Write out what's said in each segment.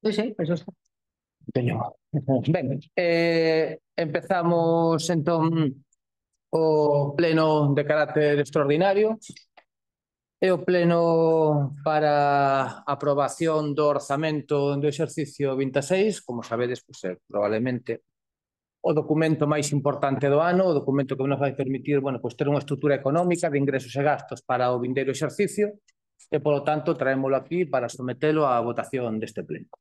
Sí, eso está. Teño. Ben, empezamos entón o pleno de carácter extraordinario. É o pleno para aprobación do orzamento do exercicio 26, como sabedes, pois, probablemente o documento máis importante do ano, o documento que nos vai permitir, bueno, pois, ter unha estrutura económica de ingresos e gastos para o vindeiro exercicio e, polo tanto, traémolo aquí para sometelo á votación deste pleno.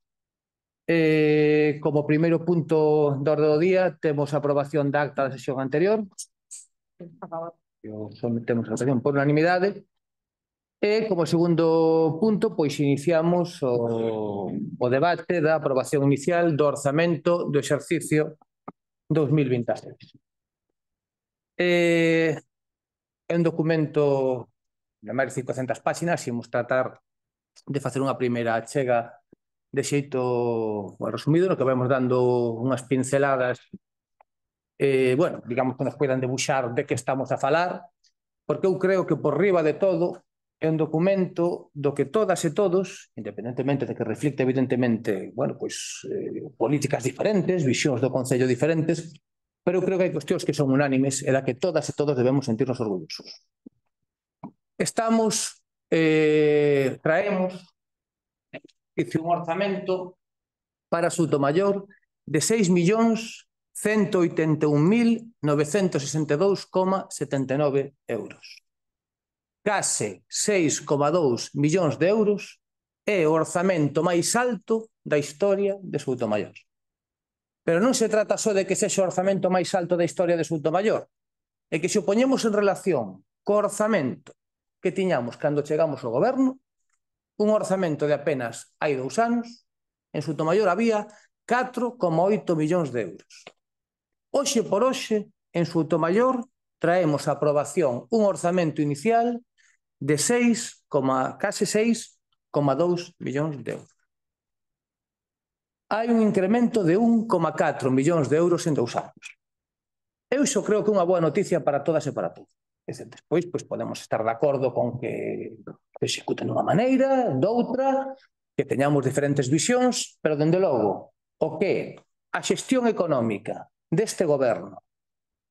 Como primeiro punto do orde do día, temos a aprobación da acta da sesión anterior. Por favor. Sometemos a votación por unanimidade. E como segundo punto, pois iniciamos o debate da aprobación inicial do orzamento do exercicio 2026. É un documento de máis de 500 páxinas, e imos tratar de facer unha primeira achega de xeito resumido, no que vamos dando unhas pinceladas, bueno, digamos que nos poidan debuxar de que estamos a falar, porque eu creo que por riba de todo é un documento do que todas e todos, independentemente de que reflicte evidentemente, bueno, pois políticas diferentes, visións do Concello diferentes, pero eu creo que hai cuestións que son unánimes e da que todas e todos debemos sentirnos orgullosos. Traemos un orzamento para Soutomaior de 6.181.962,79 euros. Case 6,2 millóns de euros é o orzamento máis alto da historia de Soutomaior. Pero non se trata só de que sexa o orzamento máis alto da historia de Soutomaior, é que se o poñemos en relación co orzamento que tiñamos cando chegamos ao goberno, un orzamento de apenas hai 2 anos, en Soutomaior había 4,8 millóns de euros. Hoxe por hoxe, en Soutomaior, traemos a aprobación un orzamento inicial de case 6,2 millóns de euros. Hai un incremento de 1,4 millóns de euros en 2 anos. Eu iso creo que é unha boa noticia para todas e para todos. Despois, pois, podemos estar de acordo con que se execute dunha maneira, doutra, que teñamos diferentes visións, pero, dende logo, o que a xestión económica deste goberno,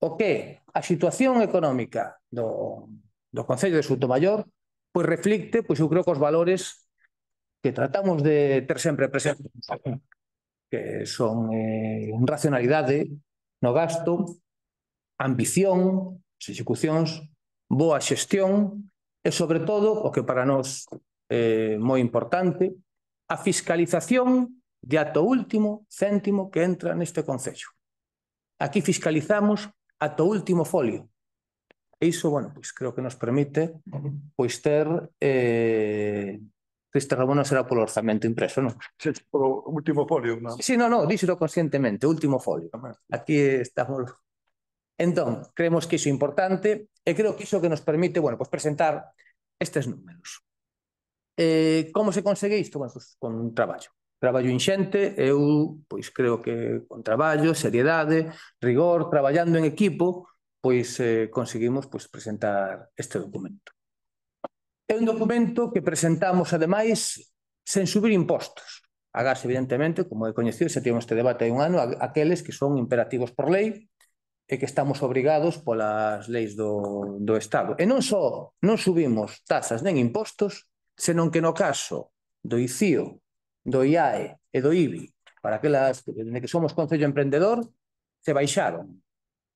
o que a situación económica do Concello de Soutomaior, pois reflicte, pois eu creo que os valores que tratamos de ter sempre presentes, que son racionalidade no gasto, ambición, execucións, boa xestión e, sobre todo, o que para nós é moi importante, a fiscalización de ata o último céntimo que entra neste Concello. Aquí fiscalizamos ata o último folio. E iso, bueno, pois creo que nos permite pois ter Cristo Ramón non será polo orzamento impreso, non? Polo último folio, non? Sí, non, díxero conscientemente, último folio. Aquí estamos. Entón, creemos que iso é importante e creo que iso que nos permite, bueno, pois presentar estes números. Como se consegue isto? Bueno, pois con traballo. Traballo inxente, eu pois creo que con traballo, seriedade, rigor, traballando en equipo, pois conseguimos pois presentar este documento. É un documento que presentamos, ademais, sen subir impostos. Agás, evidentemente, como é coñecido, xa tivemos este debate hai un ano, aqueles que son imperativos por lei e que estamos obrigados polas leis do Estado. E non só non subimos tasas nen impostos, senón que no caso do ICIO, do IAE e do IBI, para aquelas que somos Concello Emprendedor, se baixaron.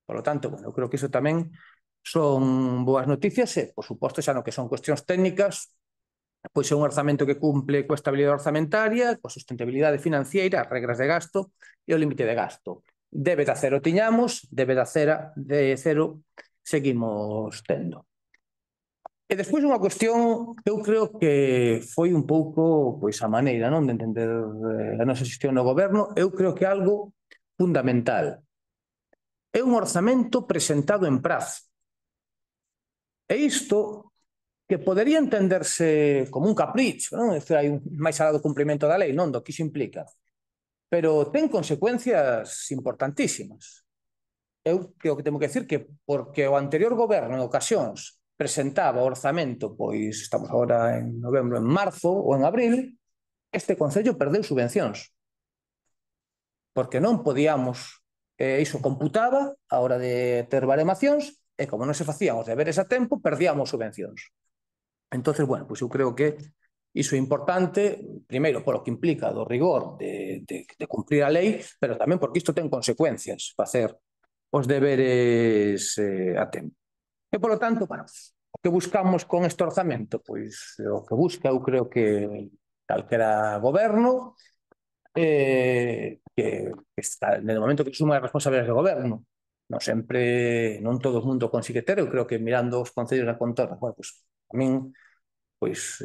Por lo tanto, bueno, eu creo que iso tamén son boas noticias e, por suposto, xa no que son cuestións técnicas, pois é un orzamento que cumple coa estabilidade orzamentaria, coa sustentabilidade financiera, as regras de gasto e o límite de gasto. Debe de cero tiñamos, debe de cero seguimos tendo. E despois unha cuestión que eu creo que foi un pouco pois a maneira, non, de entender a nosa xestión no goberno, eu creo que é algo fundamental. É un orzamento presentado en prazo. E isto que podería entenderse como un capricho, non? Hai máis alá do cumprimento da lei, non do que iso implica. Pero ten consecuencias importantísimas. Eu creo que temos que decir que porque o anterior goberno en ocasións presentaba o orzamento, pois estamos agora en novembro, en marzo ou en abril, este concello perdeu subvencións, porque non podíamos, iso computaba a hora de ter baremacións, e como non se facían os deberes a tempo, perdíamos subvencións. Entonces, bueno, pois eu creo que iso é importante, primeiro, polo que implica do rigor de cumprir a lei, pero tamén porque isto ten consecuencias, facer os deberes a tempo. E, polo tanto, bueno, o que buscamos con este orzamento? Pois o que busca, eu creo que calquera goberno que está, no momento que asuma as responsabilidades de goberno, non sempre, non todo o mundo consigue ter, eu creo que mirando os concellos da contorna, bueno, pois, a min, pois,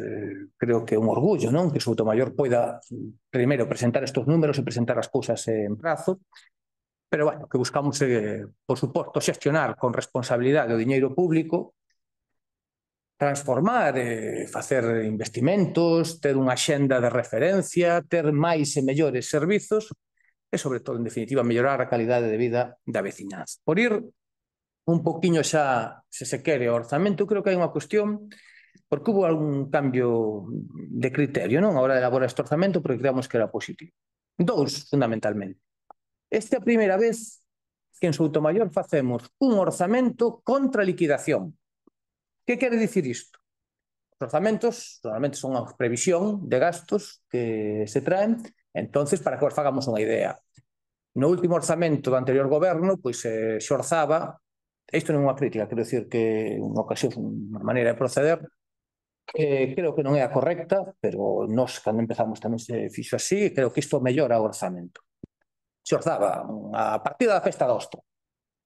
creo que é un orgullo, non? Que o Soutomaior poida, primeiro, presentar estes números e presentar as cousas en prazo, pero, bueno, que buscamos, por suposto, xestionar con responsabilidade o diñeiro público, transformar, facer investimentos, ter unha xenda de referencia, ter máis e mellores servizos e, sobre todo, en definitiva, mellorar a calidade de vida da veciñanza. Por ir un poquinho xa, se se quere, o orzamento, creo que hai unha cuestión, porque hubo algún cambio de criterio, non? A hora de elaborar este orzamento, porque creamos que era positivo. Dous, fundamentalmente. Esta é a primeira vez que en Soutomaior facemos un orzamento contra liquidación. Que quere dicir isto? Os orzamentos normalmente son unha previsión de gastos que se traen, entonces para que os fagamos unha idea. No último orzamento do anterior goberno, pois se orzaba, isto non é unha crítica, quero dicir que unha ocasión, unha maneira de proceder, creo que non é a correcta, pero nós, cando empezamos, tamén se fixo así, creo que isto mellora o orzamento. Se orzaba a partida da festa de Agosto,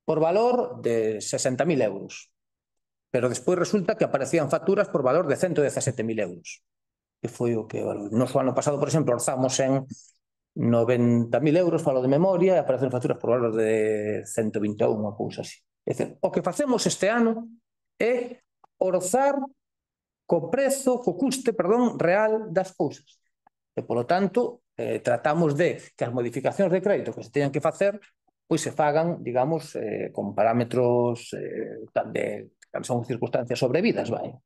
por valor de 60.000 euros. Pero despois resulta que aparecían facturas por valor de 117.000 euros. Que foi o que, nos ano pasado, por exemplo, orzamos en 90.000 euros, falo de memoria, e aparecen facturas por valor de 121, unha cousa así. É dicir, o que facemos este ano é orzar co prezo, co custe, perdón, real das cousas. E, polo tanto, tratamos de que as modificacións de crédito que se teñan que facer pois se fagan, digamos, con parámetros de son circunstancias sobrevidas, vai.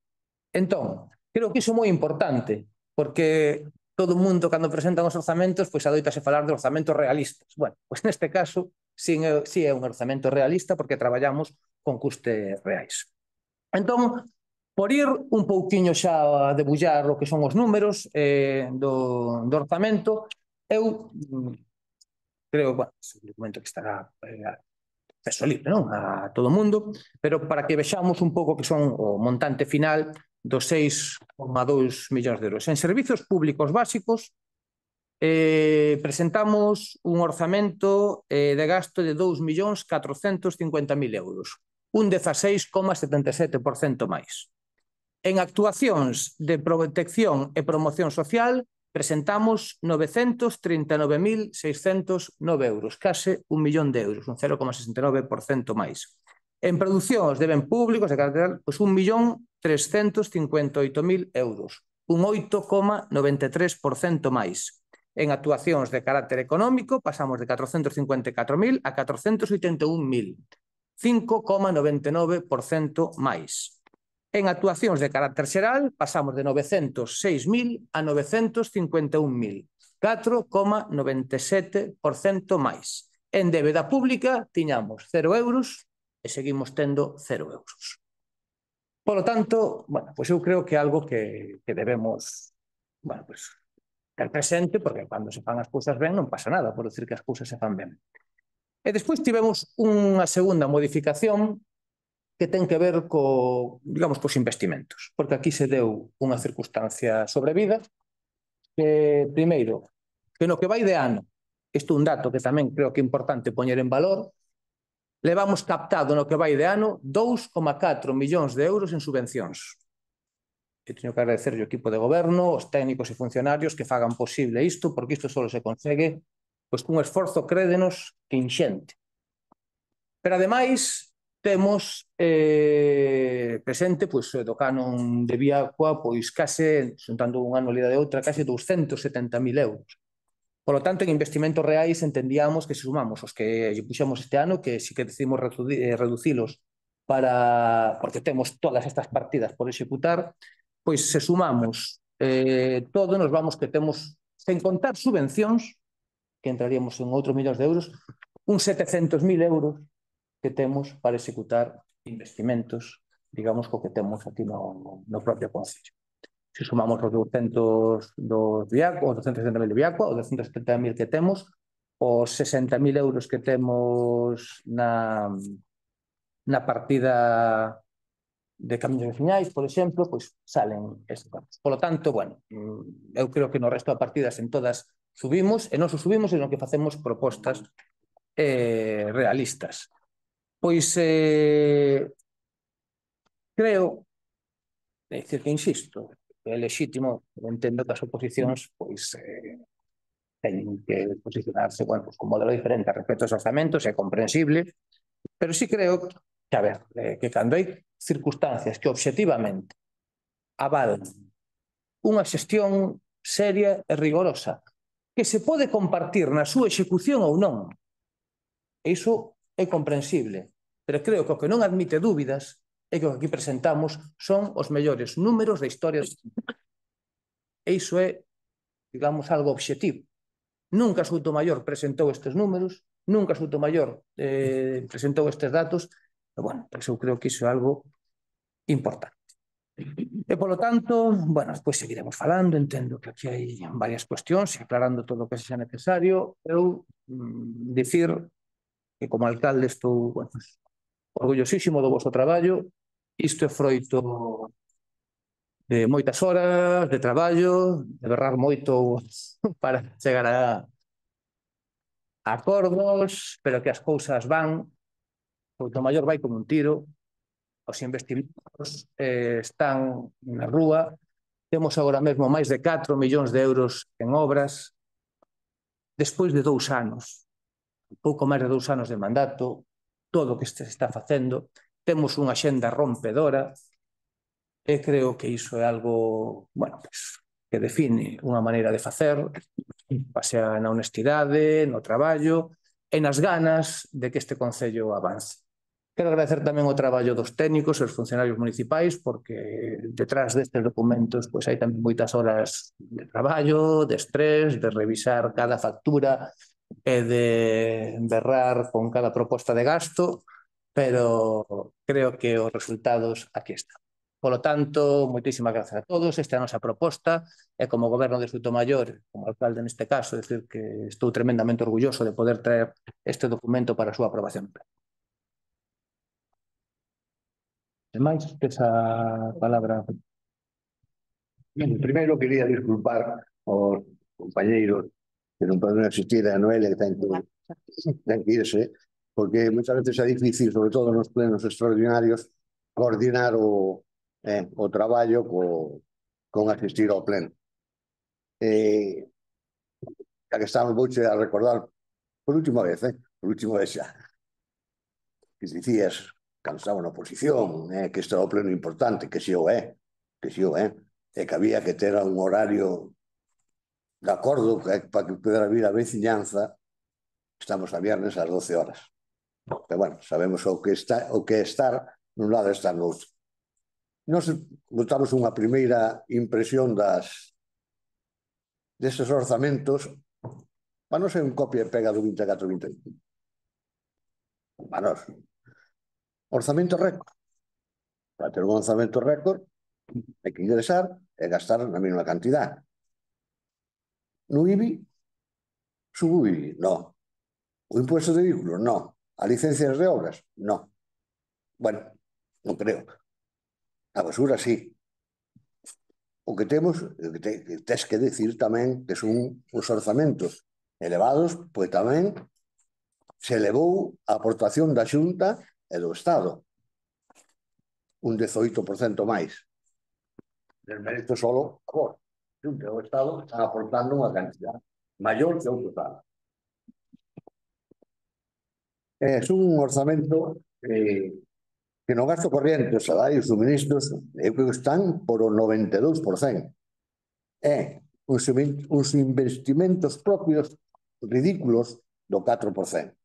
Entón, creo que iso é moi importante, porque todo o mundo, cando presentan os orzamentos, pois adoitase falar de orzamentos realistas. Bueno, pois neste caso, si é un orzamento realista, porque traballamos con custes reais. Entón, por ir un pouquiño xa a debullar o que son os números do orzamento, eu creo, bueno, é un documento que estará acceso libre, non? A todo o mundo, pero para que vexamos un pouco que son o montante final dos 6,2 millóns de euros. En servizos públicos básicos presentamos un orzamento de gasto de 2.450.000 euros, un 16,77% máis. En actuacións de protección e promoción social presentamos 939.609 euros, case 1 millón de euros, un 0,69% máis. En producións de ben públicos de carácter, pois 1.358.000 euros, un 8,93% máis. En actuacións de carácter económico pasamos de 454.000 a 481.000, 5,99% máis. En actuacións de carácter xeral pasamos de 906.000 a 951.000, 4,97% máis. En débeda pública tiñamos 0 euros e seguimos tendo 0 euros. Polo tanto, bueno, pois eu creo que é algo que debemos, bueno, pois, ter presente, porque cando se fan as cousas ben non pasa nada por decir que as cousas se fan ben. E despois tivemos unha segunda modificación que ten que ver digamos, cos investimentos, porque aquí se deu unha circunstancia sobrevida que, primeiro, que no que vai de ano, isto é un dato que tamén creo que é importante poñer en valor, levamos captado no que vai de ano 2,4 millóns de euros en subvencións. Eu teño que agradecer ao equipo de goberno, os técnicos e funcionarios que fagan posible isto, porque isto só se consegue pois cun esforzo, crédenos, inxente. Pero, ademais, temos presente pois, do canon de Viacua, pois case, xuntando unha anualidade e outra, case 270.000 euros. Por lo tanto, en investimentos reais entendíamos que se sumamos os que puxemos este ano, que si que decidimos reducilos porque temos todas estas partidas por executar, pois se sumamos todo, nos vamos que temos sen contar subvencións, que entraríamos en outros millóns de euros, uns 700.000 euros que temos para executar investimentos, digamos, co que temos aquí no propio Concello. Se sumamos os 200 dos Viacua, os 270.000 de Viacua, os 270.000 que temos, os 60.000 euros que temos na partida de camiños veciñais, por exemplo, pois salen estes campos. Por lo tanto, bueno, eu creo que no resto de partidas en todas subimos, e non só subimos, senón que facemos propostas realistas. Pois creo, é dicir que insisto, é lexítimo, entendo que as oposicións pois teñen que posicionarse, bueno, pues, con modelo diferente respecto aos orzamentos, é comprensible, pero sí creo que, a ver, que cando hai circunstancias que obxectivamente avalan unha xestión seria e rigorosa, que se pode compartir na súa execución ou non, iso é comprensible, pero creo que o que non admite dúbidas é que o que aquí presentamos son os mellores números da historia. E iso é, digamos, algo obxectivo. Nunca Soutomaior presentou estes números, nunca Soutomaior presentou estes datos, pero, bueno, pues eu creo que iso é algo importante. E, polo tanto, bueno, despois seguiremos falando, entendo que aquí hai varias cuestións, e aclarando todo o que sexa necesario. Eu dicir que como alcalde estou, bueno, orgullosísimo do vosso traballo. Isto é froito de moitas horas de traballo, de berrar moito para chegar a acordos, pero que as cousas van. Soutomaior vai como un tiro, os investimentos están na rúa, temos agora mesmo máis de 4 millóns de euros en obras, despois de 2 anos, pouco máis de 2 anos de mandato, todo o que se está facendo, temos unha xenda rompedora, e creo que iso é algo, bueno, pues, que define unha maneira de facer, pasea na honestidade, no traballo e nas ganas de que este Concello avance. Quero agradecer tamén o traballo dos técnicos e os funcionarios municipais, porque detrás destes documentos pois hai tamén moitas horas de traballo, de estrés, de revisar cada factura e de berrar con cada proposta de gasto, pero creo que os resultados aquí están. Por lo tanto, moitísimas gracias a todos. Esta é a nosa proposta e como goberno de Soutomaior, como alcalde neste caso, decir que estou tremendamente orgulloso de poder traer este documento para a súa aprobación. E máis, esa palabra. Primeiro quería disculpar aos compañeiros que non poden asistir a Noelia, que ten que irse, porque moitas veces é difícil, sobre todo nos plenos extraordinarios, coordinar o traballo con asistir ao pleno. Ya que estamos, vouche a recordar por última vez xa, que dicías, cando estaba na oposición, que isto era o pleno importante, que si o é, e que había que ter un horario de acordo para que pudera vir a veciñanza. Estamos a viernes ás 12 horas. Pero, bueno, sabemos o que é estar nun lado e estar no outro. Nos botamos unha primeira impresión destes orzamentos, para non ser un copia e pega do 24-25. Para nós. Orzamento récord. Para ter un orzamento récord hai que ingresar e gastar na mesma cantidad. No IBI, subo o IBI? No. O impuesto de vehículos? No. A licencias de obras? No. Bueno, non creo. A basura, sí. O que temos, tes que decir tamén que son os orzamentos elevados, pois tamén se elevou a aportación da Xunta e do Estado. Un 18% máis. Del mérito solo a vos. Xunta e o Estado están aportando unha cantidad maior que o total. É un orzamento que no gasto corriente, os salarios, suministros, eu creo que están por o 92%. É uns investimentos propios ridículos do 4%.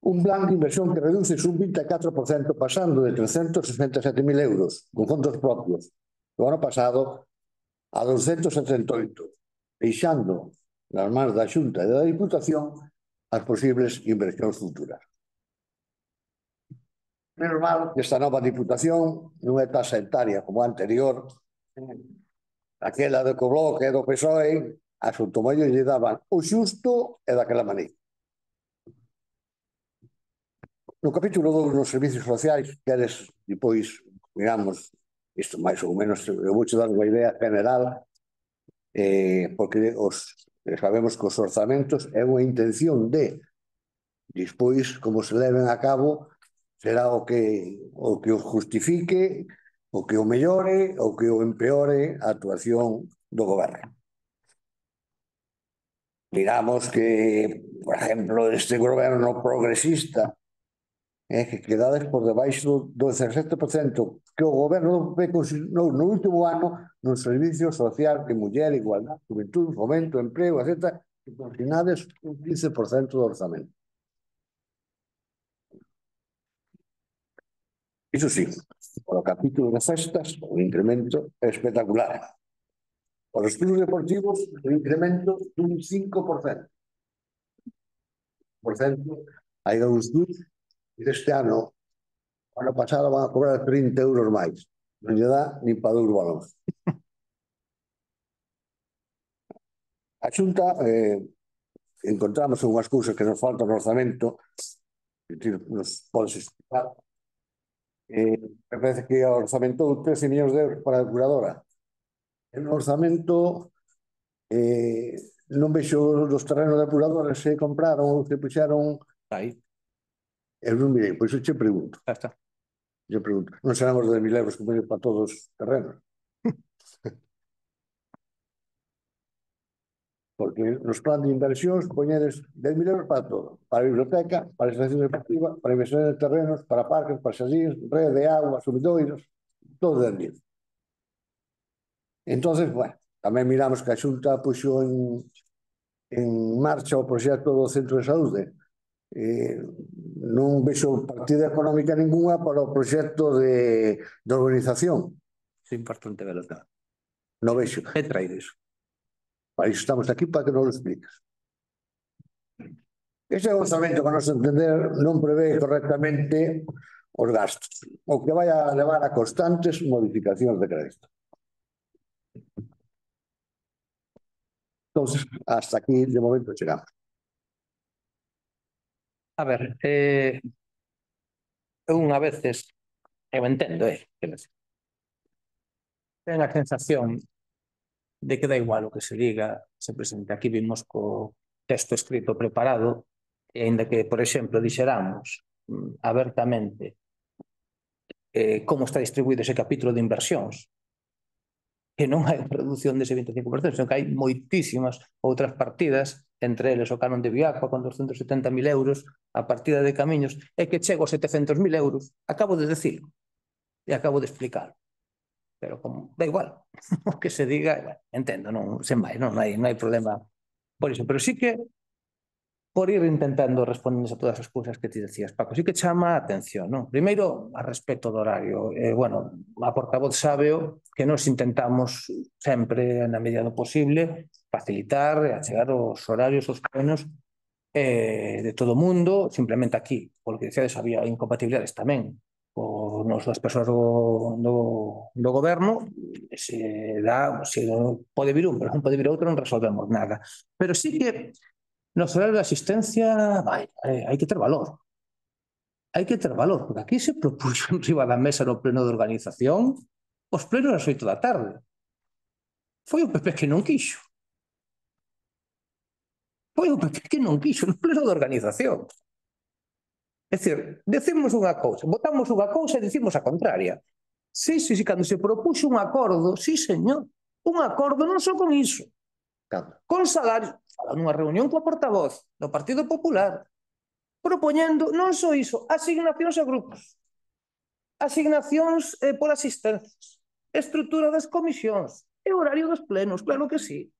Un plan de inversión que reduce un 24%, pasando de 367.000 euros con fondos propios do ano pasado a 278, deixando nas mans da Xunta e da Diputación as posibles inversións futuras. Menos mal que esta nova Diputación non é tan sectaria como a anterior, aquela do Bloque e do PSOE, a Sotomayor lle daban o xusto e daquela maneira. No capítulo 2 nos servicios sociais, queres, depois, miramos isto máis ou menos, eu vou te dar unha idea general, porque sabemos que os orzamentos é unha intención de, despois, como se leven a cabo, será o que o justifique, o que o mellore, o que o empeore a actuación do goberno. Miramos que, por exemplo, este goberno progresista que quedades por debaixo do 17% que o goberno consignou no último ano nos servicios social de muller, igualdade, juventud, fomento, emprego, etc., que consignades un 15% do orzamento. Iso sí, por o capítulo de festas, o incremento é espectacular. Por os clubes deportivos, o incremento dun 5%. Hai uns clubes que este ano pasado van a cobrar 30 euros máis. Non lle dá nin para 2 balóns. A Xunta encontramos unhas cousas que nos faltan no orzamento, que nos podes explicar. Me parece que orzamentou 13 millóns de euros para a depuradora. En o orzamento non vexo dos terrenos de depuradora se compraron ou se puxeron. Aí, Eu non mirei, pois eu che pregunto. xa está. Eu pregunto, non seramos 10.000 euros que poñer para todos os terrenos? Porque nos plan de inversións poñedes 10.000 euros para todo. Para a biblioteca, para a estación deportiva, para inversión de terrenos, para parques, para xardíns, rede de agua, sumidoiros, todo 10.000. Entonces, bueno, tamén miramos que a Xunta puxo en marcha o proxecto do centro de saúde. Non vexo partida económica ninguna para o proxecto de organización. É importante verlo. Non vexo. É traído iso. Para iso estamos aquí, para que nos lo expliques. Ese orzamento, para nos entender, non prevé correctamente os gastos, o que vai a levar a constantes modificacións de crédito. Entonces, hasta aquí, de momento, chegamos. A ver, unha veces, eu entendo, ten a sensación de que dá igual o que se diga, se presente. Aquí vimos co texto escrito preparado, e ainda que, por exemplo, dixeramos abertamente como está distribuído ese capítulo de inversións, que non hai reducción dese 25%, senón que hai moitísimas outras partidas, entre eles o canon de Viacua con 270.000 euros, a partida de camiños, e que chego a 700.000 euros. Acabo de decirlo e acabo de explicar. Pero como da igual o que se diga, bueno, entendo, non, sen máis, non hai problema por iso, pero sí que por ir intentando responder a todas as cousas que ti decías, Paco, sí que chama a atención, non? Primeiro, a respecto do horario. Bueno, a portavoz sábeo que nos intentamos sempre, na medida do posible, facilitar e achegar os horarios, os plenos de todo o mundo. Simplemente aquí, porque decíades, había incompatibilidades tamén das persoas do goberno, se pode vir un, pero non pode vir outro, non resolvemos nada. Pero sí que no horario de asistencia hai que ter valor. Hai que ter valor, porque aquí se propuxo enriba da mesa no pleno de organización os plenos ás 8 da tarde. Foi o PP que non quixo. Foi o PP que non quixo no pleno de organización. É dicir, decimos unha cousa, votamos unha cousa e dicimos a contraria. Sí, cando se propuxo un acordo, sí, señor, un acordo non só con iso, con salarios, falando nunha reunión coa portavoz do Partido Popular, propoñendo non só iso, asignacións a grupos, asignacións por asistencias, estrutura das comisións, e horario dos plenos, claro que sí.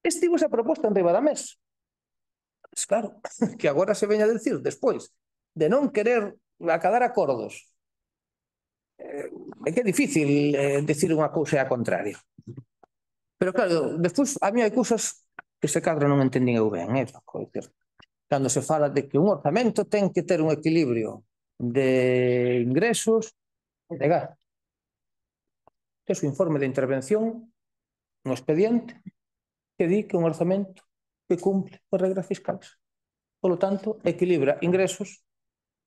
Estivo esa proposta en riba da mesa. Pues claro, que agora se veña a decir despois de non querer acadar acordos É que é difícil decir unha cousa e a contraria. Pero claro, despois a mí hai cousas que se cadra non entendín eu ben, Paco, cando se fala de que un orzamento ten que ter un equilibrio de ingresos e de gastos. Tes o informe de intervención no expediente que di que un orzamento que cumple as regras fiscais. Por lo tanto, equilibra ingresos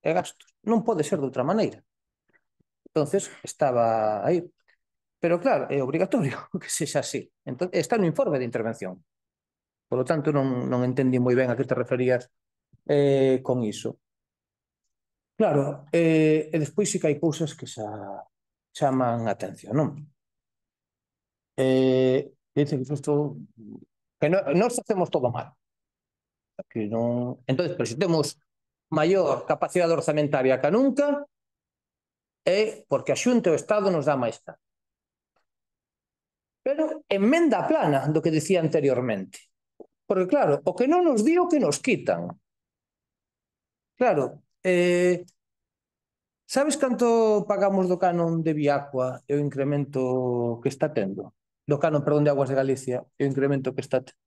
e gastos. Non pode ser de outra maneira. Entonces, estaba aí. Pero claro, é obrigatorio que sexa así. Entón, está no informe de intervención. Por lo tanto, non entendí moi ben a que te referías con iso. Claro, e despois sí que hai cousas que xa chaman a atención, non? Dice que isto que nós facemos todo mal. Que non... Entón, pero se temos maior capacidade orzamentaria que nunca é porque a Xunta e o Estado nos dá máis carga. Pero emenda plana do que dicía anteriormente. Porque claro, o que non nos di o que nos quitan. Claro, sabes canto pagamos do canon de Viacua e o incremento que está tendo? Do canon, perdón, de Aguas de Galicia e o incremento que está tendo?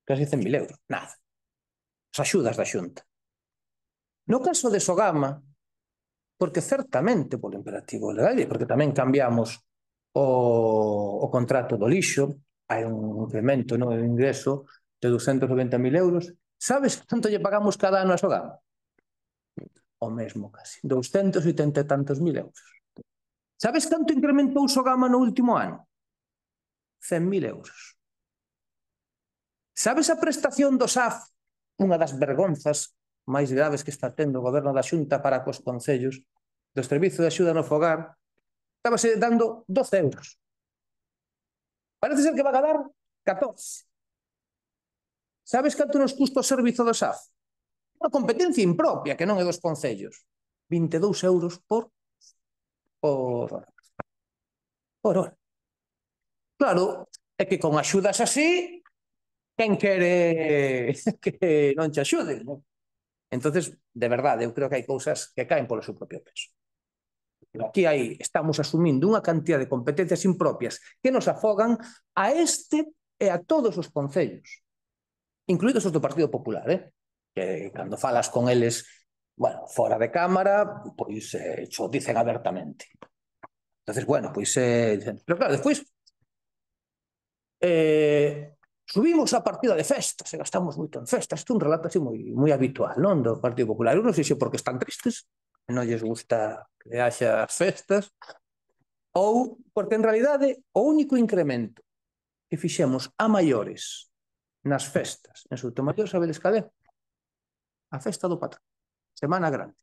Casi 100.000 euros, nada. As axudas da Xunta. No caso de Sogama, porque certamente polo imperativo legal e porque tamén cambiamos o contrato do lixo, hai un incremento no ingreso de 290.000 euros. Sabes canto lle pagamos cada ano a Sogama? O mesmo casi, 280 e tantos mil euros. Sabes canto incrementou Sogama no último ano? 100.000 euros. Sabes a prestación do SAF, unha das vergonzas máis graves que está tendo o goberno da Xunta para cos concellos, do Servizo de Axuda no Fogar, estábase dando 12 euros. Parece ser que va a dar 14. Sabes canto nos custa o servizo do SAF? Unha competencia impropia, que non é dos concellos. 22 euros por hora. Claro, é que con axudas así, quen quere que non te axude, non? Entonces, de verdade, eu creo que hai cousas que caen polo seu propio peso. Aquí estamos asumindo unha cantidad de competencias impropias que nos afogan a este e a todos os concellos, incluídos os do Partido Popular, que cando falas con eles, bueno, fora de cámara, pois xo dicen abertamente. Entonces, bueno, pois... Pero claro, despois subimos a partida de festas e gastamos moito en festas. Isto é un relato así moi habitual, non, do Partido Popular. Eu non sei se porque están tristes, non lles gusta que haxa as festas, ou porque en realidade o único incremento que fixemos a maiores nas festas en Soutomaior, sabedes cal é? A festa do patrón, Semana Grande.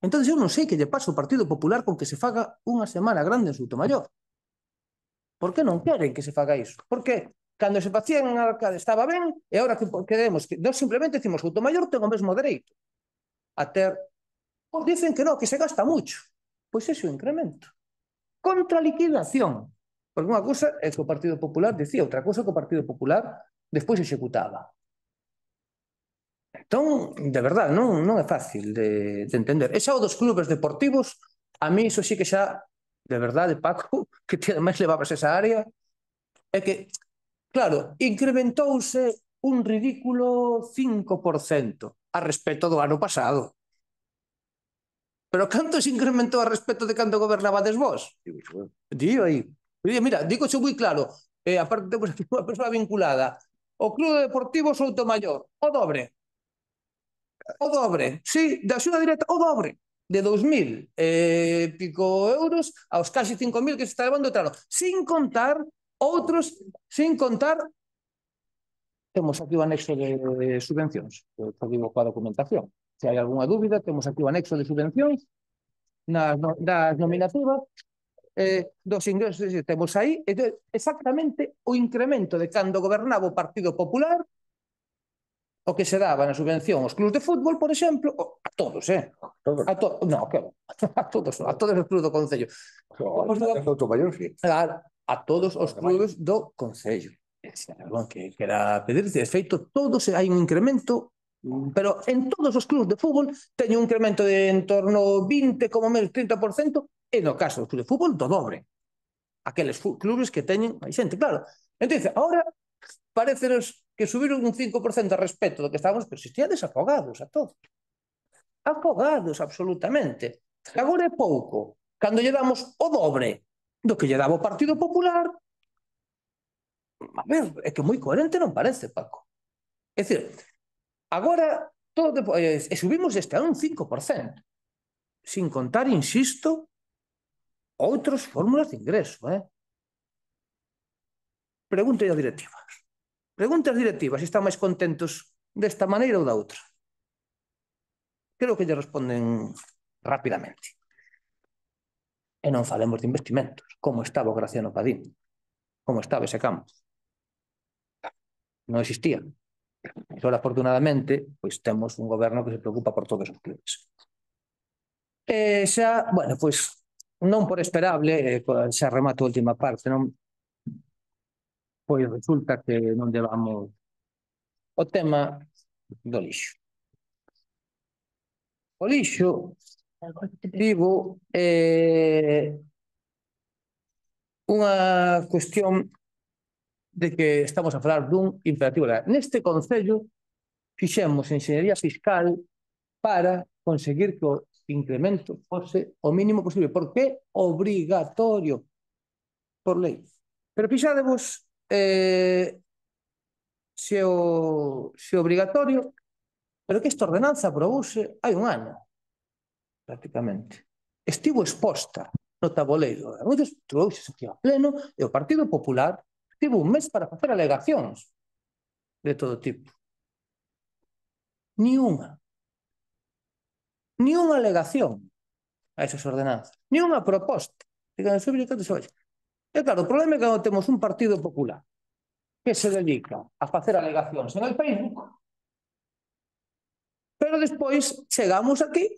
Entón, eu non sei que lle pasa ao Partido Popular con que se faga unha Semana Grande en Soutomaior. Por que non queren que se faga iso? Porque cando se facía en Alcade estaba ben, e agora que queremos que nós simplemente decimos que Soutomaior ten o mesmo dereito a ter... Pois dicen que non, que se gasta mucho. Pois ese é o incremento. Contra liquidación. Porque unha cousa é que o Partido Popular dicía, outra cousa é que o Partido Popular despois executaba. Entón, de verdade, non é fácil de entender. E xa o dos clubes deportivos, a mí iso sí que xa, de verdade, Paco, que ti ademais levabas esa área, é que, claro, incrementouse un ridículo 5% a respecto do ano pasado. Pero canto se incrementou a respecto de cando gobernabades vos? Dío aí. Mira, digo xo moi claro, aparte temos aquí unha persoa vinculada ao Club Deportivo Soutomaior, o dobre. O dobre, sí, de axuda directa, o dobre. De 2.000 pico euros aos casi 5.000 que se está levando o trano. Sin contar outros, sin contar... Temos aquí o anexo de subvencións. Eu digo coa documentación. Se hai algunha dúbida, temos aquí o anexo de subvencións das nominativas dos ingresos. Temos aí exactamente o incremento de cando gobernaba o Partido Popular, o que se daba na subvención aos clubs de fútbol, por exemplo, a todos, a todos os clubs do Concello. A todos os clubes do Concello. Que era pedir, de feito, todos hai un incremento Pero en todos os clubs de fútbol teñen un incremento de en torno 20, como menos 30%, e no caso do club de fútbol do dobre. Aqueles clubes que teñen máis xente, claro. Entón, ahora pareceros que subiron un 5% a respecto do que estábamos, pero existían desafogados a todos. Afogados, absolutamente. Agora é pouco. Cando lle damos o dobre do que lle daba o Partido Popular, a ver, é que moi coherente non parece, Paco. É dicir, agora todo e subimos este ano un 5%, sin contar, insisto, outras fórmulas de ingreso, Pregunte ás directivas. Pregunte ás directivas se están máis contentos desta maneira ou da outra. Creo que lle responden rapidamente. E non falemos de investimentos, como estaba o Graciano Padín, como estaba ese campo. Non existía. Pero, afortunadamente, pois temos un goberno que se preocupa por todos os clubes. E xa, bueno, pois, non por esperable, xa remato a última parte, non? Pois resulta que non levamos o tema do lixo. O lixo, digo, unha cuestión de que estamos a falar dun imperativo legal. Neste concello fixemos enxeñería fiscal para conseguir que o incremento fose o mínimo posible, porque é obrigatorio por lei. Pero fixadevos se obrigatorio, pero que esta ordenanza aprobouse hai un ano, prácticamente. Estivo exposta no tabuleiro. Moitos trouxes aquí a pleno e o Partido Popular tivo un mes para facer alegacións de todo tipo. Ni unha alegación a esas ordenanzas, ni unha proposta. E claro, o problema é que cando temos un Partido Popular que se dedica a facer alegacións en el Facebook, pero despois chegamos aquí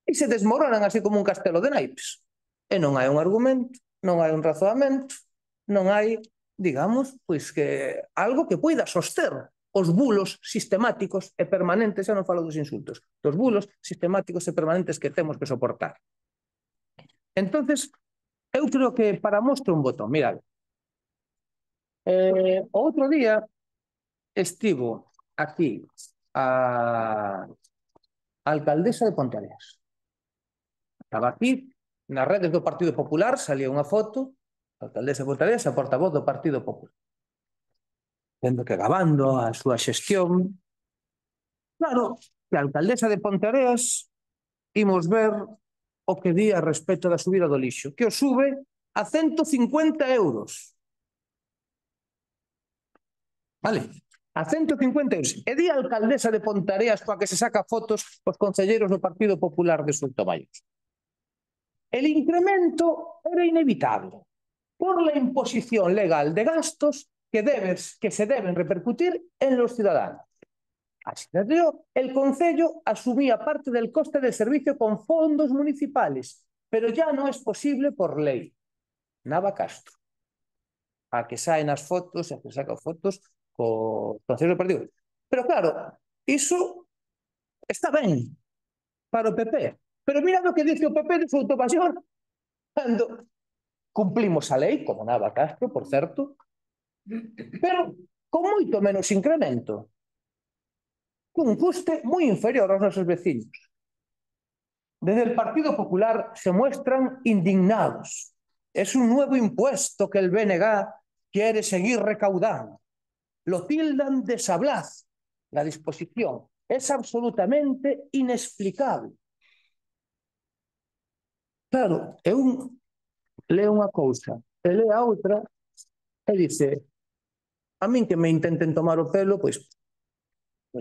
e se desmoronan así como un castelo de naipes. E non hai un argumento, non hai un razoamento, non hai, digamos, pois que algo que poida soster os bulos sistemáticos e permanentes, xa non falo dos insultos, dos bulos sistemáticos e permanentes que temos que soportar. Entonces, eu creo que para mostrar un botón, mirad, o outro día estivo aquí a alcaldesa de Ponteareas. Estaba aquí, nas redes do Partido Popular, salía unha foto, a alcaldesa de Ponteareas, a portavoz do Partido Popular. Vendo que gabando a súa xestión. Claro, que a alcaldesa de Ponteareas imos ver o que di a respecto da subida do lixo, que o sube a 150 euros. Vale? A 150 euros. E di a alcaldesa de Ponteareas coa que se saca fotos os concelleiros do Partido Popular de Sotomayor. El incremento era inevitable por la imposición legal de gastos que se deben repercutir en los ciudadanos. Así el concello asumía parte del coste del servicio con fondos municipales, pero ya no es posible por ley. Nava Castro. A que saen as fotos, a que saca fotos co concello do partido. Pero claro, iso está ben para o PP. Pero mira o que dice o PP de Soutomaior cando cumplimos a lei, como Nava Castro, por certo, pero con moito menos incremento, cun custe moi inferior aos nosos veciños. Desde el Partido Popular se muestran indignados. Es un nuevo impuesto que el BNG quiere seguir recaudando. Lo tildan de sablaz. La disposición es absolutamente inexplicable. Claro, eu leo unha cousa e leo a outra e dice, a min que me intenten tomar o pelo, pois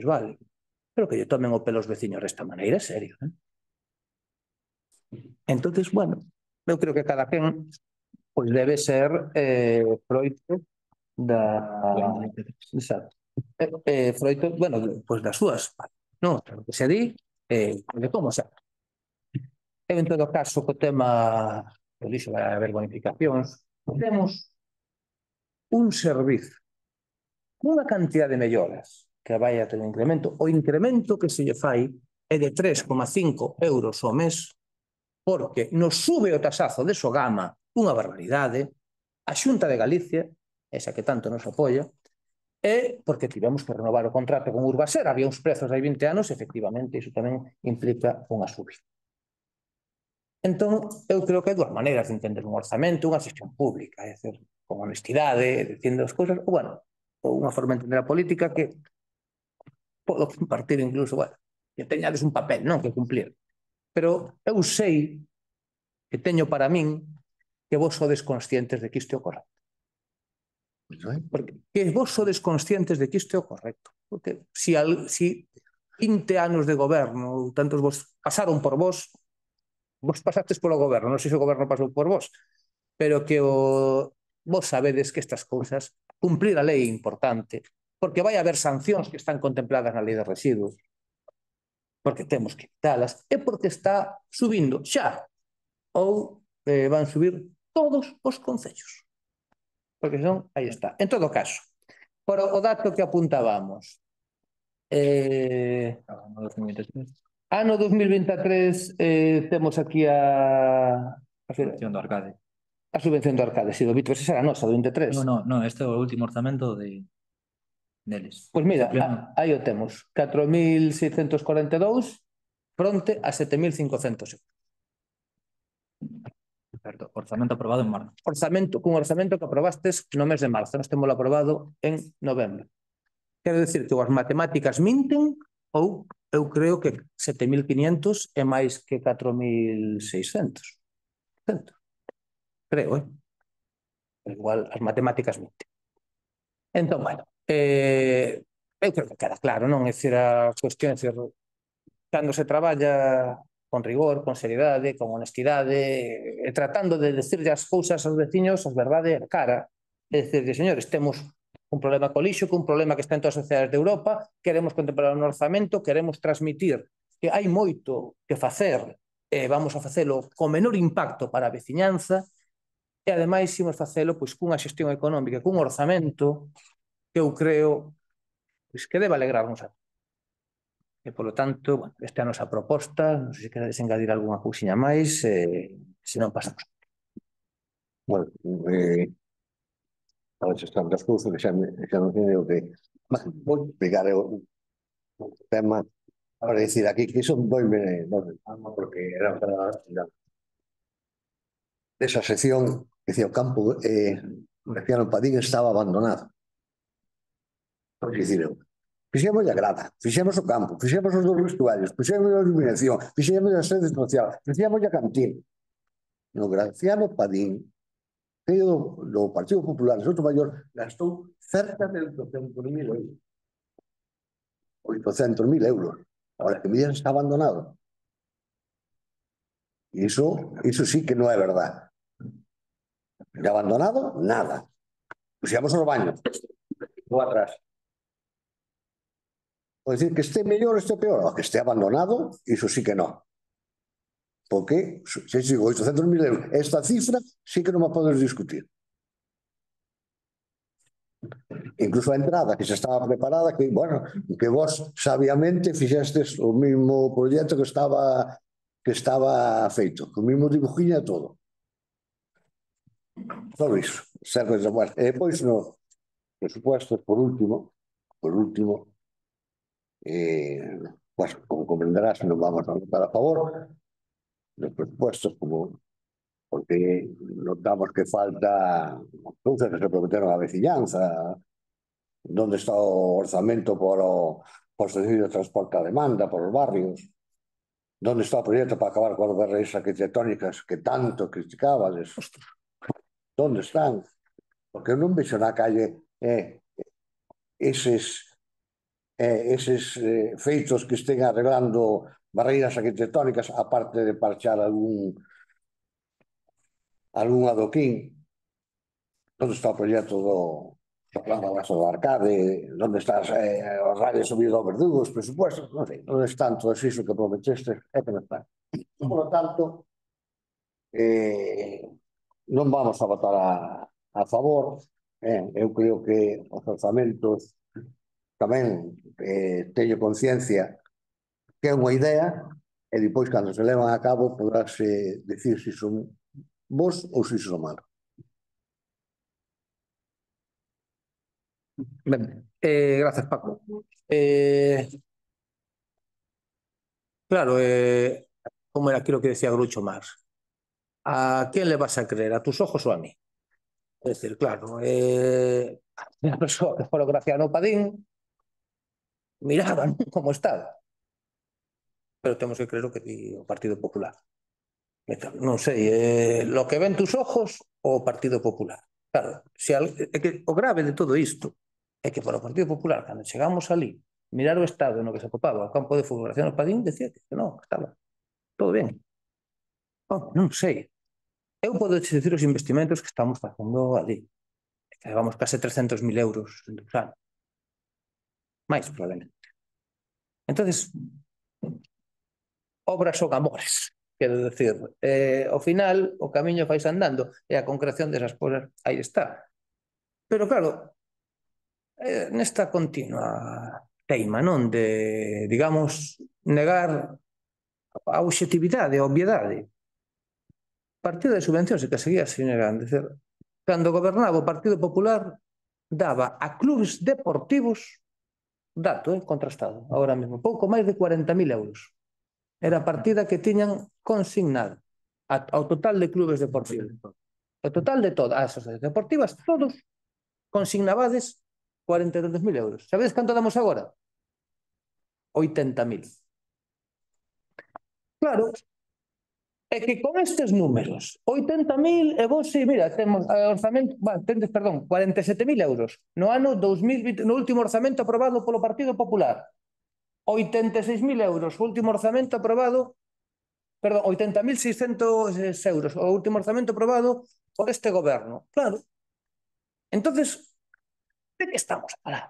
vale, pero que lle tomen o pelo os veciños desta maneira, é serio, Entonces, bueno, eu creo que cada quen pois debe ser froito da... Exacto. Froito, bueno, pois das súas, non, o que se di, de como se. En todo caso, co tema do lixo vai haber bonificacións, temos un servizo, unha cantidad de melloras que vai a ter un incremento. O incremento que se lle fai é de 3,5 euros ao mes, porque nos sube o tasazo de Sogama unha barbaridade, a Xunta de Galicia, esa que tanto nos apoia, e porque tivemos que renovar o contrato con Urbaser, había uns prezos de 20 anos, efectivamente, iso tamén implica unha subida. Entón, eu creo que hai dúas maneiras de entender un orzamento, unha xestión pública, é dicir, con honestidade, dicindo as cousas, ou, bueno, ou unha forma de entender a política que podo compartir incluso, bueno, que teñades un papel, non, que cumplir. Pero eu sei que teño para min que vos sodes conscientes de que isto é o correcto. Porque que vos sodes conscientes de que isto é o correcto. Porque si 20 anos de goberno, tantos vos pasaron por vos pasastes polo goberno, non sei se o goberno pasou por vos, pero que vos sabedes que estas cousas, cumplir a lei é importante, porque vai haber sancións que están contempladas na lei de residuos, porque temos que quitalas, e porque está subindo xa, ou van subir todos os concellos. Porque senón, aí está. En todo caso, por o dato que apuntábamos, ano 2023 temos aquí a Subvención do Arcade. subvención do Arcade, si do Vítor, esa era a nosa, do 23. No, este é o último orzamento deles. Pois mira, aí o temos, 4.642 fronte a 7.500 euros. Certo, orzamento aprobado en marzo. Cun orzamento que aprobastes no mes de marzo, nós temos aprobado en novembro. Quero dicir que as matemáticas minten ou eu creo que 7.500 é máis que 4.600. Creo, igual as matemáticas minten. Entón, bueno, eu creo que queda claro, non? É dicir, a cuestión, é dicir, cando se traballa con rigor, con seriedade, con honestidade, tratando de decirlle as cousas aos veciños, as verdade a cara. É dicir, señores, temos un problema co lixo, que un problema que está en todas as sociedades de Europa, queremos contemplar un orzamento, queremos transmitir que hai moito que facer, vamos a facelo co menor impacto para a veciñanza, e ademais imos facelo pois cunha xestión económica, cun orzamento que eu creo pois, que debe alegrarnos a todos. E, polo tanto, bueno, esta é a nosa proposta, non sei se queredes engadir algunha cousiña máis, se non pasamos. Bueno, a veces tantas cousas que xa non teño que vou explicar o tema para dicir aquí que iso doime porque era desa sección que decía o campo Graciano Padín estaba abandonado. Por dicir eu, fixemos a grada, fixemos o campo, fixemos os dos vestuarios, fixemos a iluminación, fixemos a sede social, fixemos a cantina. No Graciano Padín, do Partido Popular de Sotomayor, gastou cerca de 800.000 euros. 800.000 euros. Ahora, que Millán está abandonado. E iso sí que non é verdad. De abandonado, nada. Puxemos os baños. Vou atrás. Pode dicir que este mellor, este peor. O que este abandonado, iso sí que non. Porque, se digo 800.000 euros, esta cifra sí que non me podes discutir. Incluso a entrada que xa estaba preparada, que, bueno, que vos sabiamente fixestes o mismo proxecto que estaba feito, co mismo dibujiño e todo. Todo iso. E depois no presupuesto, por último, pues, como comprenderás, non vamos a votar a favor dos presupuestos, porque notamos que falta cousas que se prometeron a veciñanza, onde está o orzamento por os servicios de transporte a demanda, por os barrios, onde está o proxecto para acabar con as barreiras arquitectónicas que tanto criticabades, onde están? Porque eu non vexo na calle eses feitos que estén arreglando barreiras arquitectónicas, aparte de parchar algún adoquín. Onde está o proxecto do plan da Basa do Arcade, onde están os radios subidos ao verdugo, os presupuestos, non sei, onde están todo iso que prometeste, é que non están. Por lo tanto, non vamos a votar a favor. Eu creo que os orzamentos tamén teño conciencia que é unha idea e depois, cando se levan a cabo, poderase decir se son bons ou se son malos. Ben, gracias, Paco. Claro, como era aquilo que decía Groucho Marx, ¿a quién le vas a creer? ¿A tus ojos o a mí? Es decir, claro, a persoa que fotografía no Padín miraba, non, como estaba, pero temos que creer o que di o Partido Popular. Non sei, lo que ven tus ojos ou o Partido Popular. Claro, é que o grave de todo isto é que para o Partido Popular, cando chegamos ali, mirar o estado no que se atopaba o campo de fotografía no Padín, decía que non, que estaba todo ben. Oh, non sei. Eu podo dicir os investimentos que estamos facendo ali. Que levamos case 300.000 euros en 2 anos. Mais, probablemente. Entonces, obras son amores. Quero decir, ao final, o camiño vais andando e a concreción desas cousas aí está. Pero claro, nesta continua teima, non? De, digamos, negar a obxectividade, a obviedade. Partido de subvencións e que seguía así negando. Decir, cando gobernaba o Partido Popular, daba a clubes deportivos, dato contrastado, agora mesmo, pouco máis de 40.000 euros. Era a partida que tiñan consignada ao total de clubes deportivos. O total de todas as asociacións deportivas, todos consignabades 42.000 euros. Sabedes canto damos agora? 80.000. Claro, é que con estes números, 80.000 e vos, sí, mira, temos orzamento, tendes, perdón, 47.000 euros no ano 2020, no último orzamento aprobado polo Partido Popular. 86.000 euros o último orzamento aprobado, perdón, 80.600 euros o último orzamento aprobado por este goberno. Claro. Entonces, de que estamos a falar?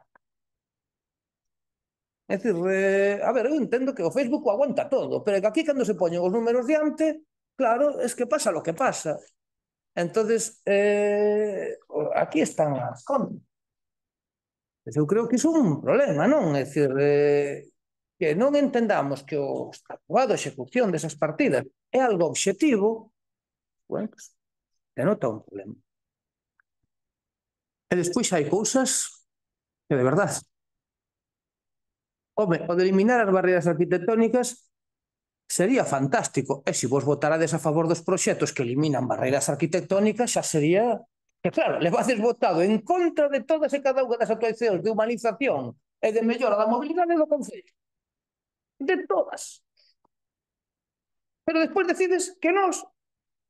É dicir, a ver, eu entendo que o Facebook o aguanta todo, pero que aquí cando se poñen os números diante, claro, es que pasa lo que pasa. Entonces, aquí están as contas. Eu creo que iso é un problema, non? É dicir, que non entendamos que o estatuado de execución desas partidas é algo obxectivo, bueno, pues, denota un problema. E despois hai cousas que de verdade, home, o de eliminar as barreiras arquitectónicas sería fantástico, e se vos votarades a favor dos proxectos que eliminan barreiras arquitectónicas xa sería que, claro, levades votado en contra de todas e cada unha das actuacións de humanización e de mellora da mobilidade do Concello. De todas. Pero despois decides que nós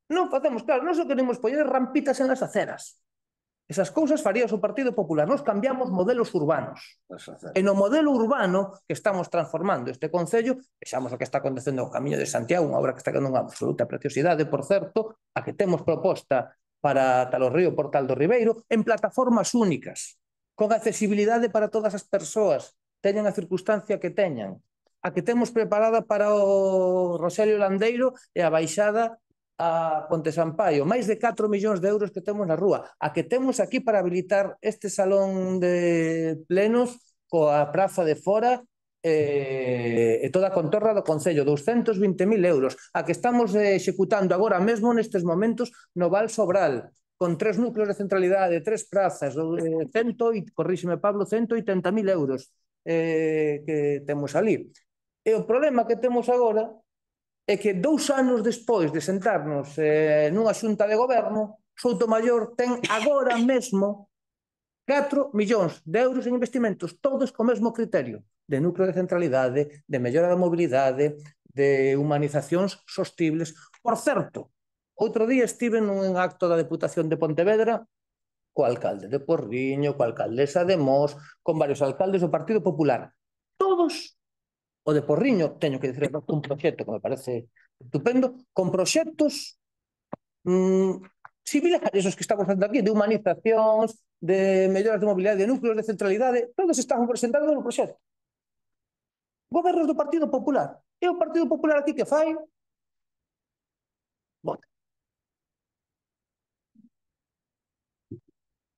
non facemos, claro, nós o queremos poñer rampitas en las aceras. Esas cousas farías o Partido Popular. Nós cambiamos modelos urbanos. E no modelo urbano que estamos transformando este Concello, vexamos o que está acontecendo ao Camiño de Santiago, unha obra que está quedando unha absoluta preciosidade, por certo, a que temos proposta para Talo Río, Portal do Ribeiro, en plataformas únicas, con accesibilidade para todas as persoas, teñan a circunstancia que teñan, a que temos preparada para o Roselio Landeiro e a baixada a Ponte Sampaio, máis de 4 millóns de euros que temos na rúa, a que temos aquí para habilitar este salón de plenos coa praza de fora e toda a contorna do Concello, 220.000 euros, a que estamos executando agora mesmo nestes momentos no Val Sobral, con 3 núcleos de centralidade, 3 prazas, corríxeme Pablo, 180.000 euros que temos ali. E o problema que temos agora é que 2 anos despois de sentarnos nunha xunta de goberno, Soutomaior ten agora mesmo 4 millóns de euros en investimentos, todos co mesmo criterio, de núcleo de centralidade, de mellora da mobilidade, de humanizacións sostibles. Por certo, outro día estive nun acto da Deputación de Pontevedra co alcalde de Porriño, coa alcaldesa de Mos, con varios alcaldes do Partido Popular. Todos, o de Porriño, teño que dicir un proxecto que me parece estupendo, con proxectos similares aos que estamos facendo aquí, de humanizacións, de melloras de mobilidade, de núcleos de centralidade, todos están presentando no proxecto. Gobernos do Partido Popular. E o Partido Popular aquí que fai? Vota.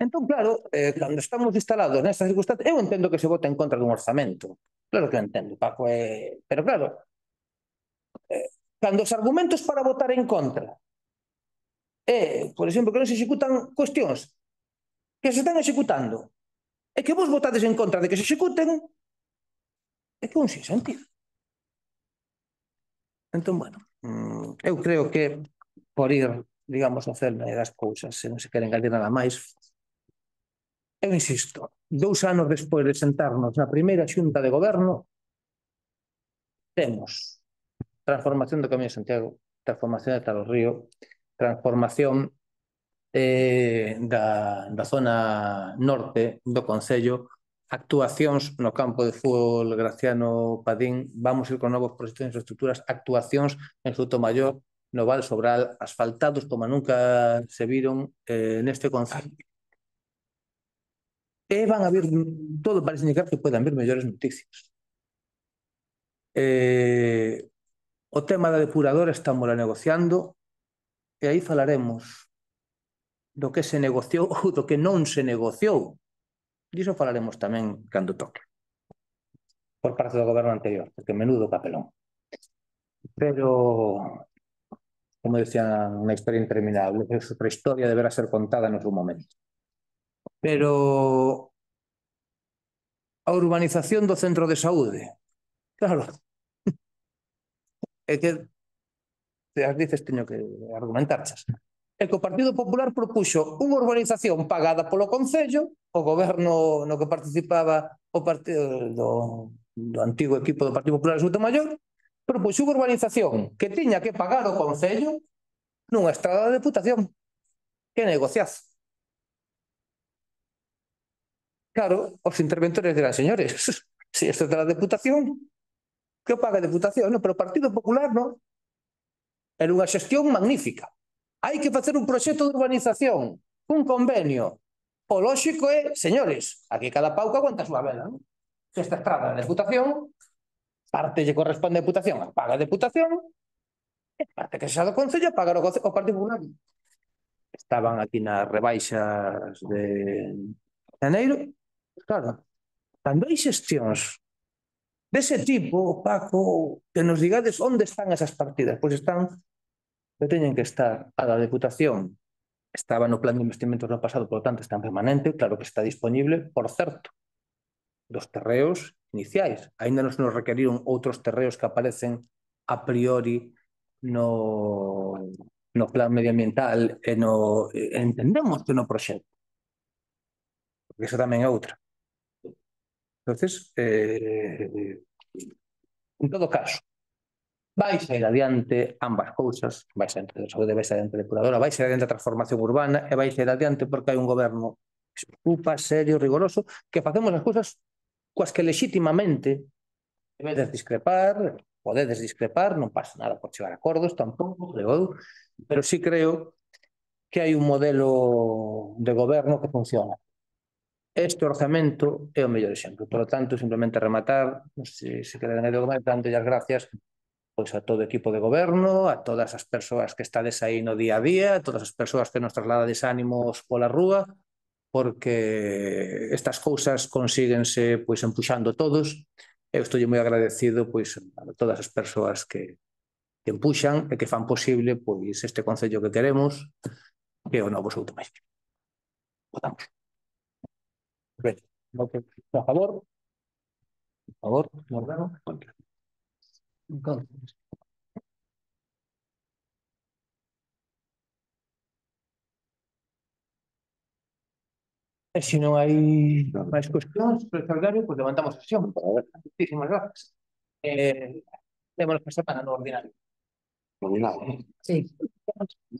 Entón, claro, cando estamos instalados nesta circunstancia, eu entendo que se vote en contra dun orzamento. Claro que o entendo, Paco. Pero claro, cando os argumentos para votar en contra por exemplo, que non se executan cuestións que se están executando e que vos votades en contra de que se executen, é que un sin sentido. Entón, bueno, eu creo que por ir, digamos, a hacer das cousas, se non se queren engadir nada máis, eu insisto, 2 anos despois de sentarnos na primeira xunta de goberno, temos transformación do Camiño de Santiago, transformación de Taro Río, transformación da zona norte do concello, actuacións no campo de fútbol Graciano Padín, vamos ir con novos proxectos de infraestructuras, actuacións en Sotomayor, no Val Sobral, asfaltados como nunca se viron neste concello. E van a vir, todo parece indicar que poden vir mellores noticias. O tema da depuradora estamos negociando e aí falaremos do que se negociou ou do que non se negociou. Diso falaremos tamén cando toque. Por parte do goberno anterior, porque menudo papelón. Pero, como decían, unha historia interminable, que outra historia deberá ser contada no seu momento. Pero a urbanización do centro de saúde, claro, é que as dices teño que argumentarchas. É que o Partido Popular propuxo unha urbanización pagada polo Concello, o goberno no que participaba o partido do antigo equipo do Partido Popular de Sotomayor, propuxo unha urbanización que tiña que pagar o Concello nunha estrada da Deputación. Que negociazo. Claro, os interventores dirán, señores, se isto é da Deputación, que o paga a Deputación, non? Pero o Partido Popular non. Era unha xestión magnífica. Hai que facer un proxecto de urbanización, un convenio. O lóxico é, señores, aquí cada pau que aguanta a súa vela, non? Se esta estrada da Deputación, parte lle corresponde a Deputación, paga a Deputación, e parte que xa do Concello paga o Partido Popular. Estaban aquí nas rebaixas de janeiro. Claro, cando hai xestións dese tipo, Paco, que nos digades onde están esas partidas, pois están, que teñen que estar a da Deputación. Estaba no plan de investimentos no pasado, por lo tanto está en permanente, claro que está disponible, por certo, dos terreos iniciais. Ainda nos requeriron outros terreos que aparecen a priori no plan medioambiental e entendemos que no proxecto. Porque iso tamén é outra. Entonces, en todo caso, vais a ir adiante ambas cousas, vais a ir adiante a saúde, vais a ir adiante a depuradora, vais a ir adiante a transformación urbana e vais a ir adiante porque hai un goberno que se preocupa, serio, rigoroso, que facemos as cousas coas que legitimamente debedes discrepar, podedes discrepar, non pasa nada por chegar a acordos tampouco, pero sí creo que hai un modelo de goberno que funciona. Este orzamento é o mellor exemplo. Por lo tanto, simplemente rematar, se queren dando as gracias pois a todo o equipo de goberno, a todas as persoas que estades aí no día a día, a todas as persoas que nos trasladades ánimos pola rúa, porque estas cousas consíguense pois empuxando todos. Eu estou moi agradecido pois a todas as persoas que empuxan e que fan posible pois este concello que queremos, que é o novo Soutomaior. Votamos. Ben, a favor, Morgano. Entonces, e se non hai máis cuestións para o calendario, pois levantamos a sesión. Muchísimas gracias. Temos esta semana no ordinario. Nominado. Sí.